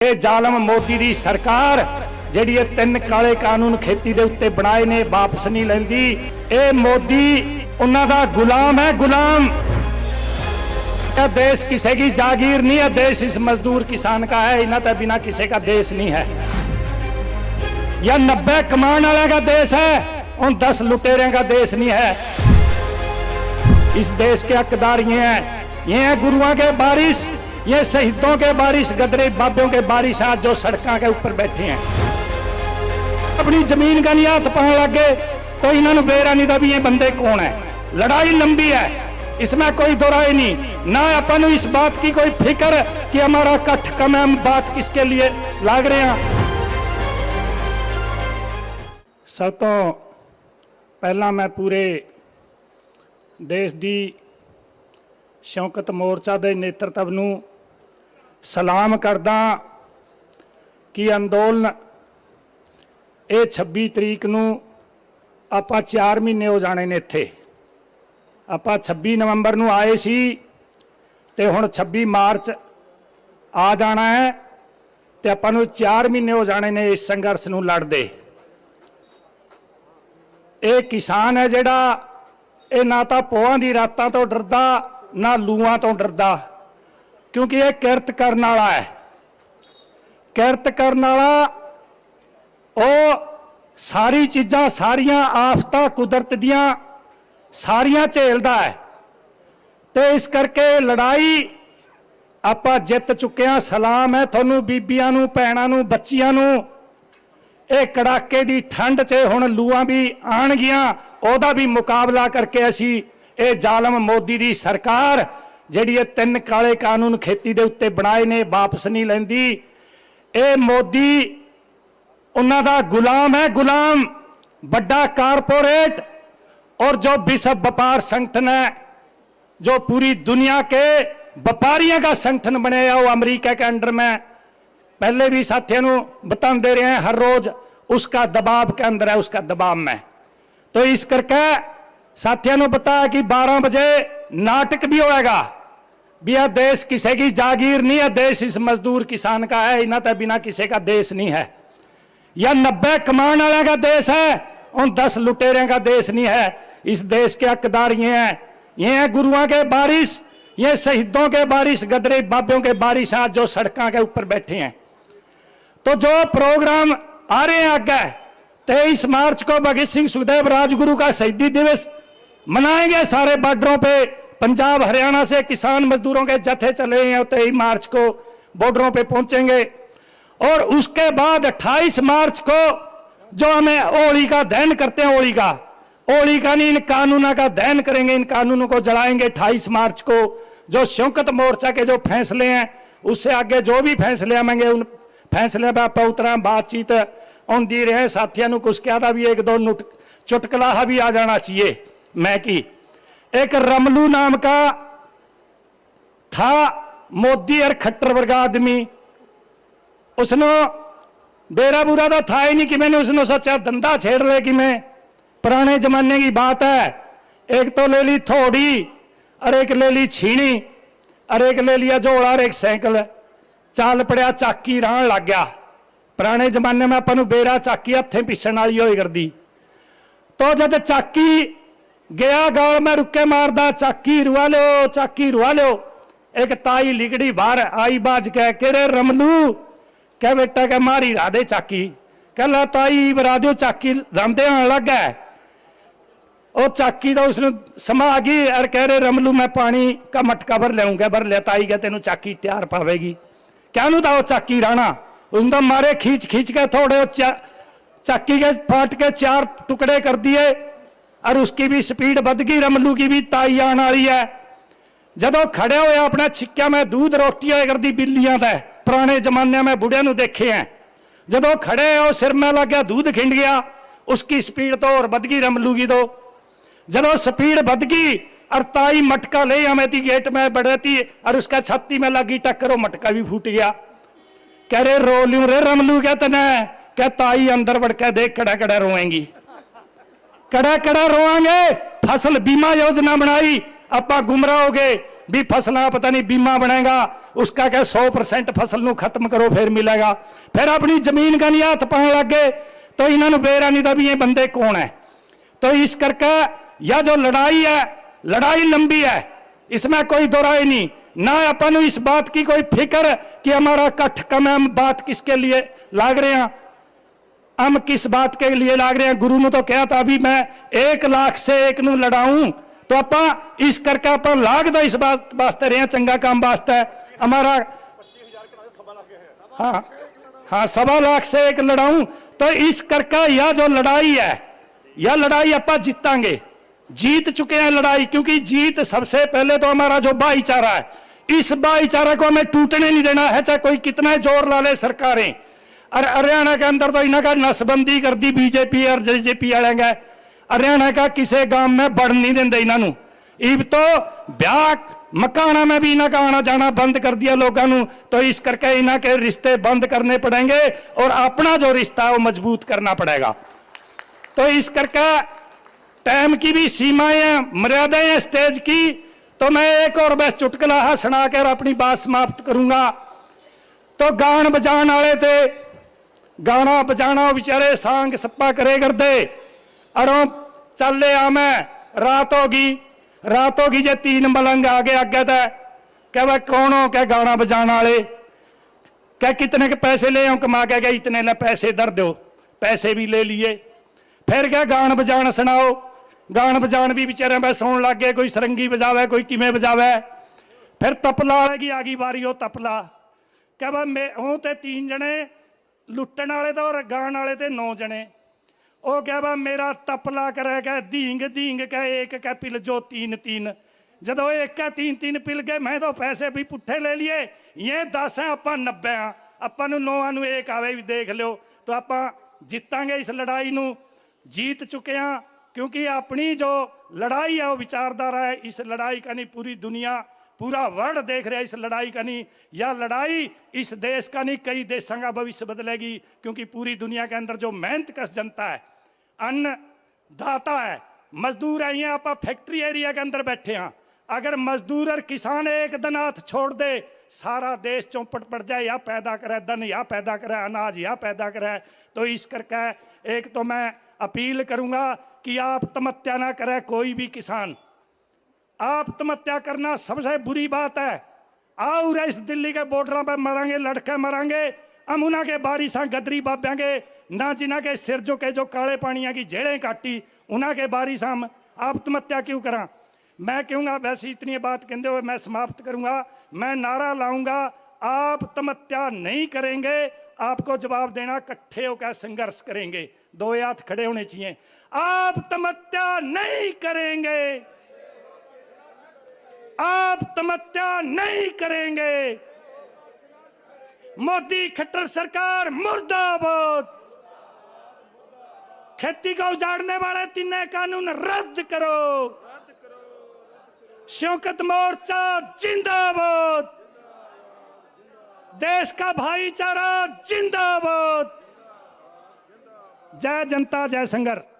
ਇਹ ਜ਼ਾਲਮ ਮੋਦੀ ਦੀ ਸਰਕਾਰ ਜਿਹੜੀ ਇਹ ਤਿੰਨ ਕਾਲੇ ਕਾਨੂੰਨ ਖੇਤੀ ਦੇ ਉੱਤੇ ਬਣਾਏ ਨੇ ਵਾਪਸ ਨਹੀਂ ਲੈਂਦੀ। ਇਹ ਮੋਦੀ ਉਹਨਾਂ ਦਾ ਗੁਲਾਮ ਹੈ, ਗੁਲਾਮ। यह देश किसी की जागीर नहीं है, देश इस मजदूर किसान का है। इन्हें तो बिना किसी का देश नहीं है। यह 90 कमान वाले का देश है, उन 10 लुटेरे का देश नहीं है। इस देश के हकदार ये हैं, ये हैं गुरुओं के बारिश, ये शहीदों के बारिश, गदरे बाबों के बारिश आज जो सड़कों के ऊपर बैठे हैं। अपनी जमीन का नहीं हाथ पाने लगे तो इन्होंने बेरा नहीं था भी ये बंदे कौन है। लड़ाई लंबी है, इसमें कोई दो राय नहीं। ना अपन इस बात की कोई फिक्र कि हमारा कठ कम है, हम बात किसके लिए लाग रहे हैं। सब तो पहला मैं पूरे देश की शौकत मोर्चा के नेतृत्व नूं सलाम करदा कि अंदोलन ये 26 तरीक नूं आपां 4 महीने हो जाने ने। इत्थे ਆਪਾਂ 26 नवंबर ਨੂੰ ਆਏ ਸੀ ਤੇ ਹੁਣ 26 ਮਾਰਚ ਆ ਜਾਣਾ ਹੈ ਤੇ ਆਪਾਂ ਨੂੰ 4 ਮਹੀਨੇ ਹੋ ਜਾਣੇ ਨੇ ਇਸ ਸੰਘਰਸ਼ ਨੂੰ ਲੜਦੇ। ਇਹ ਕਿਸਾਨ ਹੈ ਜਿਹੜਾ ਇਹ ਨਾ ਤਾਂ ਪੋਹਾਂ ਦੀ ਰਾਤਾਂ ਤੋਂ ਡਰਦਾ ਨਾ ਲੂਆਂ ਤੋਂ ਡਰਦਾ, ਕਿਉਂਕਿ ਇਹ ਕਿਰਤ ਕਰਨ ਵਾਲਾ ਹੈ। ਕਿਰਤ ਕਰਨ ਵਾਲਾ ਉਹ ਸਾਰੀ ਚੀਜ਼ਾਂ, ਸਾਰੀਆਂ ਆਫਤਾਂ ਕੁਦਰਤ ਦੀਆਂ सारिया झेलता है। तो इस करके लड़ाई आपां जित चुके हैं। सलाम है थानू बीबियां नू, भैणां नू, बच्चियां नू। ये कड़ाके की ठंड च हुण लूआं भी आणगियां, ओहदा भी मुकाबला करके असी ये जालम मोदी की सरकार जिहड़ी ये 3 काले कानून खेती दे उत्ते बनाए ने वापस नहीं लैंदी। ये मोदी उन्हां दा गुलाम है, गुलाम। बड़ा कारपोरेट और जो विश्व व्यापार संगठन है, जो पूरी दुनिया के व्यापारियों का संगठन बनाया, वो अमेरिका के अंडर में पहले भी साथियों को बताते रहे हैं, हर रोज उसका दबाव के अंदर है, उसका दबाव में। तो इस करके साथियों को बताया कि 12 बजे नाटक भी होएगा भी यह देश किसी की जागीर नहीं है, देश इस मजदूर किसान का है। इन्हें तो बिना किसी का देश नहीं है। यह 90 कमान वाले का देश है, उन 10 लुटेरे का देश नहीं है। इस देश के हकदार ये हैं गुरुओं के बारिश, ये शहीदों के बारिश, गदरे बाबों के बारिश आज जो सड़कों के ऊपर बैठे हैं। तो जो प्रोग्राम आ रहे हैं आगे, 23 मार्च को भगत सिंह सुखदेव राजगुरु का शहीदी दिवस मनाएंगे। सारे बॉर्डरों पे पंजाब हरियाणा से किसान मजदूरों के जत्थे चले हैं, 23 मार्च को बॉर्डरों पे पहुंचेंगे। और उसके बाद 28 मार्च को जो हमें होली का दहन करते हैं, होली का नहीं, इन कानूनों का दहन करेंगे, इन कानूनों को जलाएंगे 28 मार्च को। जो शौकत मोर्चा के जो फैसले हैं, उससे आगे जो भी फैसले आएंगे उन फैसले पर आप उतरा बातचीत आती रहे। साथियों को कुछ क्या भी 1-2 चुटकला भी आ जाना चाहिए। मैं कि एक रमलू नाम का था मोदी और खट्टर वर्ग आदमी, उसने बेरा बुरा तो था ही नहीं कि मैंने उसने सोचा धंधा छेड़ ले कि मैं। पुराने जमाने की बात है, एक तो ले ली थोड़ी और एक ले ली छीनी और एक ले लिया जोड़ा और एक साइकिल। चाल पड़िया चाकी राह लग गया। पुराने जमाने में अपन बेरा चाकी हथे पिछन वाली हो करती। तो जब चाकी गया गाल में रुके मारदा, चाकी रुआ लो, चाकी रुआ लो। एक ताई लिगड़ी बाहर आई बाज के रे रमलू, क्या बेटा क्या मारी राधे चाकी, कहला ताई बरा दो चाकी रांदे आने लग गए। और चाकी तो उसने समा आ गई और कह रहे रमलू मैं पानी का मटका भर लाऊंगा। भर लिया। ताई क्या तेन चाकी तैयार पावेगी, क्या नू था वो चाकी राणा। उसने तो मारे खींच खींच के थोड़े चाकी के फाट के 4 टुकड़े कर दिए और उसकी भी स्पीड बढ़ गई, रमलू की भी। ताई आने वाली है। जदों खड़े हुए अपने छिक्किया में दूध रोटी होए करती बिल्लियां दा, पुराने जमाने में बुढ़िया नू देखे हैं। जदों खड़े हो सिर में लग गया, दूध खिंड गया, उसकी स्पीड तो और बढ़ गई रमलू की। तो जदों स्पीड बढ़ गई और ताई मटका ले हमें थी, गेट में बढ़े थी और उसका छाती में लगी टक्कर, मटका भी फूट गया। कह रहे रो लूं रे रमलू, क्या तने क्या ताई अंदर बढ़ के देख कड़ा कड़ा रोएंगी, कड़ा कड़ा रोएंगे। फसल बीमा योजना बनाई, आप गुमराह हो गए। भी फसलों पता नहीं बीमा बनेगा उसका क्या 100% फसल ਨੂੰ खत्म करो फिर मिलेगा, फिर अपनी जमीन का नहीं हाथ पाने लग गए। तो इन्होंने बेरा नहीं था भी ये बंदे कौन है। तो इस करके यह जो लड़ाई है, लड़ाई लंबी है, इसमें कोई दो राय नहीं। ना अपन इस बात की कोई फिक्र कि हमारा कठ कम है, हम बात किसके लिए लाग रहे हैं, हम किस बात के लिए लाग रहे हैं। गुरु ने तो कहा था अभी मैं 1 लाख से 1 नू लड़ाऊं, तो आप इस करके आप लाग दो इस बात वास्ते रहे, चंगा काम वास्ते हमारा। हाँ हाँ, 1.25 लाख से 1 लड़ाऊं। तो इस करके यह जो लड़ाई है, यह लड़ाई आप जीतांगे, जीत चुके हैं लड़ाई। क्योंकि जीत सबसे पहले तो हमारा जो भाईचारा है, इस भाईचारा को हमें टूटने नहीं देना है, चाहे कोई कितना जोर ला ले सरकारें। और हरियाणा के अंदर तो इन्होंने नसबंदी कर दी बीजेपी और जेजेपी वाले का। हरियाणा का किसी गांव में बढ़ नहीं देंगे इन्हों। इब तो ब्याह मकाना में भी इन्हों का आना जाना बंद कर दिया लोगों को। तो इस करके इन्हों के रिश्ते बंद करने पड़ेंगे और अपना जो रिश्ता है वो मजबूत करना पड़ेगा। तो इस करके टाइम की भी सीमाएं हैं, मर्यादाएं हैं स्टेज की। तो मैं एक और बस चुटकुला सुना कर अपनी बात समाप्त करूंगा। तो गान बजान वाले थे, गाना बजाना बेचारे सांग सप्पा करे करते। अरों चले आ मैं रात होगी जे 3 मलंग आगे आगे था क्या वह कौन हो क्या गाना बजाने वाले, क्या कितने के पैसे ले कमा के गए, इतने ले पैसे दर दो, पैसे भी ले लिए। फिर क्या गान बजान सुनाओ, गान बजान भी बेचारे मैं सुन लग गए, कोई सरंगी बजावे कोई किमें बजावे। फिर तपला वाले की आ गई बारी, हो तपला क्या वह मैं हूँ तो 3 जने लुट्टन वाले तो और गान वाले थे 9 जने। वो क्या वह मेरा तपला करे क्या धींग धींग क्या एक क्या पिल जो 3 जदों एक क्या 3 पिल गए, मैं तो पैसे भी पुट्ठे ले लिए। ये 10 है आप 90 हाँ, अपन 9 एक आवे भी देख लो। तो आप जीतांगे इस लड़ाई नू, जीत चुके हैं। क्योंकि अपनी जो लड़ाई है वो विचारधारा है। इस लड़ाई का नहीं पूरी दुनिया पूरा वर्ल्ड देख रहा है इस लड़ाई का नहीं। यह लड़ाई इस देश का नहीं, कई देशों का भविष्य बदलेगी। क्योंकि पूरी दुनिया के अंदर जो मेहनत कश जनता है, अन्नदाता है, मजदूर है, ये आप फैक्ट्री एरिया के अंदर बैठे हैं। अगर मजदूर और किसान एक दिन हाथ छोड़ दे, सारा देश चौपट पड़ जाए। या पैदा करे धन, या पैदा करे अनाज, या पैदा करे। तो इस करके एक तो मैं अपील करूंगा कि आत्महत्या ना करे कोई भी किसान। आत्महत्या करना सबसे बुरी बात है। और इस दिल्ली के बॉर्डर पर मरांगे, लड़के मरांगे, अमुना के बारिशा गदरी बाब्यांगे ना, जिन्हें के सिर जो के जो काले पानिया की जेड़ें काटी, उन्हें के बारिश हम आत्महत्या क्यों करा। मैं कहूँगा वैसे इतनी बात कहते हुए मैं समाप्त करूँगा। मैं नारा लाऊंगा, आत्महत्या नहीं करेंगे, आपको जवाब देना इकट्ठे होकर संघर्ष करेंगे। 2 हाथ खड़े होने चाहिए। आत्महत्या नहीं करेंगे, आत्महत्या नहीं करेंगे। मोदी खट्टर सरकार मुर्दाबाद। खेती को उजाड़ने वाले 3 कानून रद्द करो। शौकत मोर्चा जिंदाबाद। देश का भाईचारा जिंदाबाद। जय जनता जय संघर्ष।